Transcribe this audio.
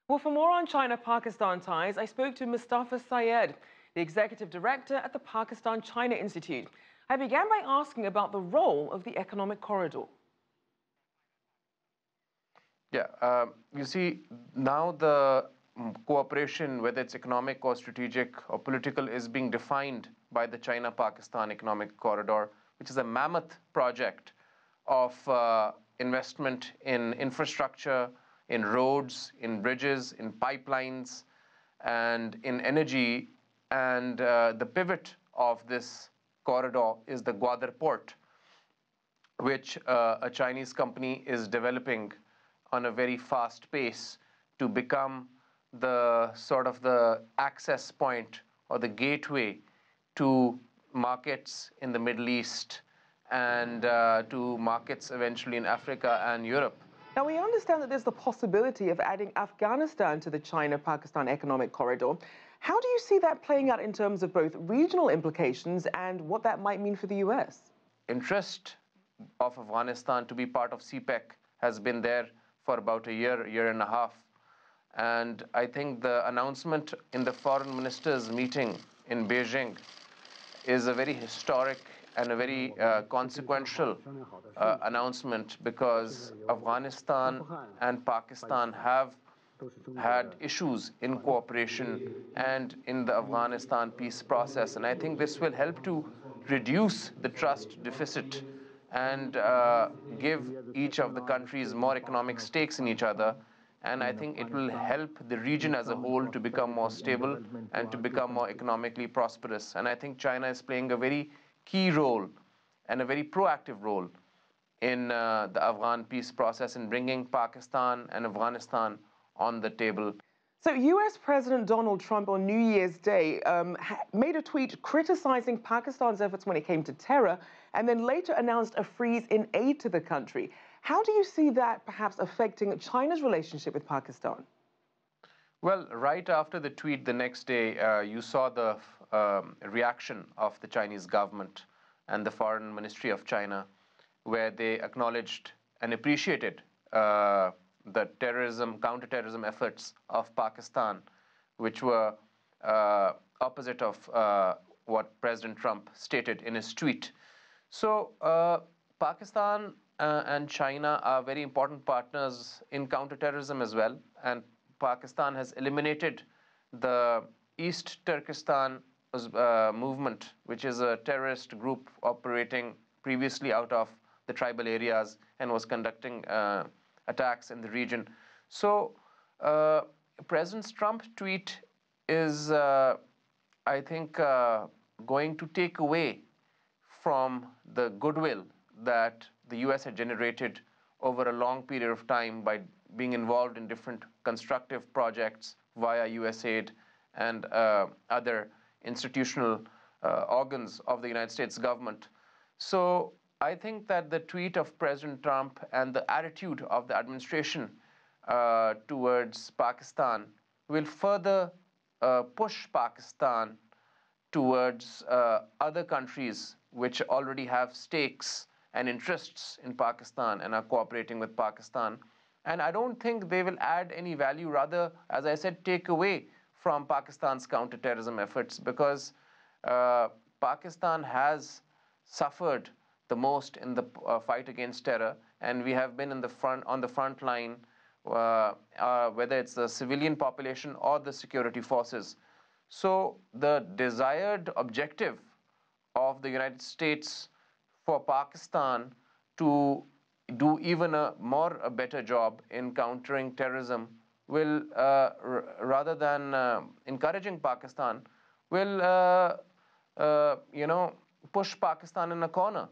Well, for more on China-Pakistan ties, I spoke to Mustafa Sayed, the executive director at the Pakistan-China Institute. I began by asking about the role of the economic corridor. You see, now the cooperation, whether it's economic or strategic or political, is being defined by the China-Pakistan Economic Corridor, which is a mammoth project of investment in infrastructure, in roads, in bridges, in pipelines, and in energy. And the pivot of this corridor is the Gwadar port, which a Chinese company is developing on a very fast pace to become the sort of the access point or the gateway to markets in the Middle East and to markets eventually in Africa and Europe. Now, we understand that there's the possibility of adding Afghanistan to the China-Pakistan Economic Corridor. How do you see that playing out in terms of both regional implications and what that might mean for the US? Interest of Afghanistan to be part of CPEC has been there for about a year and a half. And I think the announcement in the foreign ministers' meeting in Beijing is a very historic and a very consequential announcement, because Afghanistan and Pakistan have had issues in cooperation and in the Afghanistan peace process. And I think this will help to reduce the trust deficit and give each of the countries more economic stakes in each other. And I think it will help the region as a whole to become more stable and to become more economically prosperous. And I think China is playing a very key role and a very proactive role in the Afghan peace process in bringing Pakistan and Afghanistan on the table. So US President Donald Trump on New Year's Day made a tweet criticizing Pakistan's efforts when it came to terror, and then later announced a freeze in aid to the country. How do you see that perhaps affecting China's relationship with Pakistan? Well, right after the tweet the next day, you saw the reaction of the Chinese government and the Foreign Ministry of China, where they acknowledged and appreciated the counterterrorism efforts of Pakistan, which were opposite of what President Trump stated in his tweet. So Pakistan and China are very important partners in counterterrorism as well. And Pakistan has eliminated the East Turkestan movement, which is a terrorist group operating previously out of the tribal areas and was conducting attacks in the region. So President Trump's tweet is, I think, going to take away from the goodwill that the US had generated over a long period of time by being involved in different constructive projects via USAID and other institutional organs of the United States government. So I think that the tweet of President Trump and the attitude of the administration towards Pakistan will further push Pakistan towards other countries which already have stakes and interests in Pakistan and are cooperating with Pakistan. And I don't think they will add any value, rather, as I said, take away from Pakistan's counterterrorism efforts, because Pakistan has suffered the most in the fight against terror, and we have been on the front line, whether it's the civilian population or the security forces. So the desired objective of the United States for Pakistan to do even a better job in countering terrorism will, rather than encouraging Pakistan, will push Pakistan in a corner.